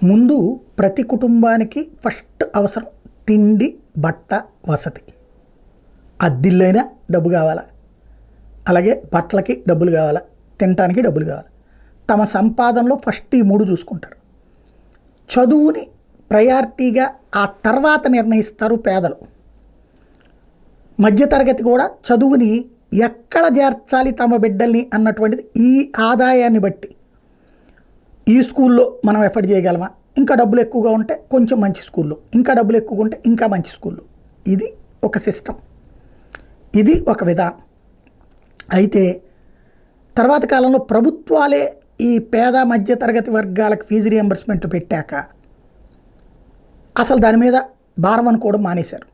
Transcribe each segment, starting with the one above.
ముందు ప్రతి కుటుంబానికి ఫస్ట్ అవసరం తిండి, బట్ట, వసతి. అద్దిల్లైనా డబ్బు కావాలా, అలాగే బట్టలకి డబ్బులు కావాలా, తినటానికి డబ్బులు కావాలి. తమ సంపాదనలో ఫస్ట్ ఈ మూడు చూసుకుంటారు. చదువుని ప్రయారిటీగా ఆ తర్వాత నిర్ణయిస్తారు పేదలు. మధ్యతరగతి కూడా చదువుని ఎక్కడ చేర్చాలి తమ బిడ్డల్ని అన్నటువంటిది ఈ ఆదాయాన్ని బట్టి, ఈ స్కూల్లో మనం ఎఫర్ట్ చేయగలమా, ఇంకా డబ్బులు ఎక్కువగా ఉంటే కొంచెం మంచి స్కూల్లో, ఇంకా డబ్బులు ఎక్కువగా ఉంటే ఇంకా మంచి స్కూల్లో. ఇది ఒక సిస్టమ్, ఇది ఒక విధానం. అయితే తర్వాత కాలంలో ప్రభుత్వాలే ఈ పేద మధ్యతరగతి వర్గాలకు ఫీజు రియంబర్స్మెంట్ పెట్టాక అసలు దాని మీద భారం అనుకోవడం మానేశారు.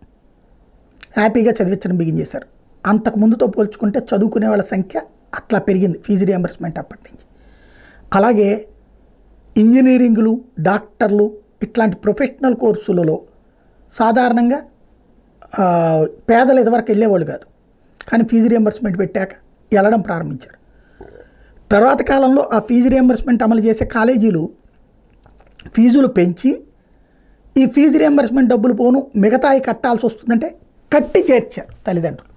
హ్యాపీగా చదివించడం బిగించేశారు. అంతకు ముందుతో పోల్చుకుంటే చదువుకునే వాళ్ళ సంఖ్య అట్లా పెరిగింది ఫీజు రియంబర్స్మెంట్ అప్పటి నుంచి. అలాగే ఇంజనీరింగ్లు, డాక్టర్లు ఇట్లాంటి ప్రొఫెషనల్ కోర్సులలో సాధారణంగా పేదలు ఇదివరకు వెళ్ళేవాళ్ళు కాదు, కానీ ఫీజు రియంబర్స్మెంట్ పెట్టాక వెళ్ళడం ప్రారంభించారు. తర్వాత కాలంలో ఆ ఫీజు రియంబర్స్మెంట్ అమలు చేసే కాలేజీలు ఫీజులు పెంచి ఈ ఫీజు రియంబర్స్మెంట్ డబ్బులు పోను మిగతాయి కట్టాల్సి వస్తుందంటే కట్టి చేర్చారు తల్లిదండ్రులు,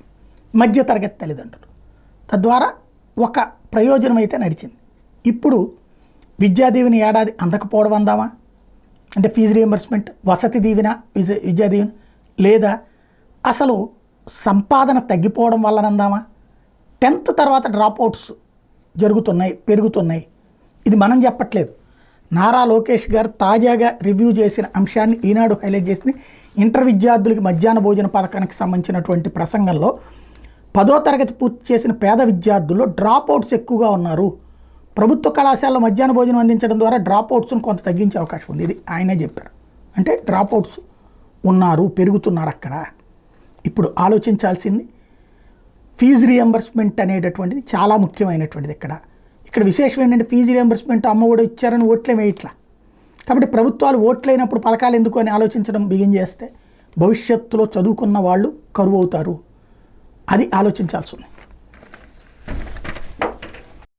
మధ్యతరగతి తల్లిదండ్రులు. తద్వారా ఒక ప్రయోజనం అయితే నడిచింది. ఇప్పుడు విద్యాదీవెన ఏడాది అందకపోవడం అందామా అంటే ఫీజు రియంబర్స్మెంట్, వసతి దీవెన, విద్యాదీవెన, లేదా అసలు సంపాదన తగ్గిపోవడం వల్ల అందామా, 10th తర్వాత డ్రాప్అవుట్స్ జరుగుతున్నాయి, పెరుగుతున్నాయి. ఇది మనం చెప్పట్లేదు. నారా లోకేష్ గారు తాజాగా రివ్యూ చేసిన అంశాన్ని ఈనాడు హైలైట్ చేసింది. ఇంటర్ విద్యార్థులకి మధ్యాహ్న భోజన పథకానికి సంబంధించినటువంటి ప్రసంగంలో 10వ తరగతి పూర్తి చేసిన పేద విద్యార్థుల్లో డ్రాప్అవుట్స్ ఎక్కువగా ఉన్నారు. ప్రభుత్వ కళాశాలలో మధ్యాహ్న భోజనం అందించడం ద్వారా డ్రాప్అవుట్స్ను కొంత తగ్గించే అవకాశం ఉంది. ఇది ఆయనే చెప్పారు. అంటే డ్రాప్అవుట్స్ ఉన్నారు, పెరుగుతున్నారు అక్కడ. ఇప్పుడు ఆలోచించాల్సింది ఫీజు రియంబర్స్మెంట్ అనేటటువంటిది చాలా ముఖ్యమైనటువంటిది. ఇక్కడ విశేషం ఏంటంటే ఫీజు రియంబర్స్మెంట్ అమ్మఒడి ఇచ్చారని ఓట్లేమే ఇట్లా. కాబట్టి ప్రభుత్వాలు ఓట్లైనప్పుడు పథకాలు ఎందుకు అని ఆలోచించడం బిగిన్ చేస్తే భవిష్యత్తులో చదువుకున్న వాళ్ళు కరువు అవుతారు. అది ఆలోచించాల్సి ఉంది.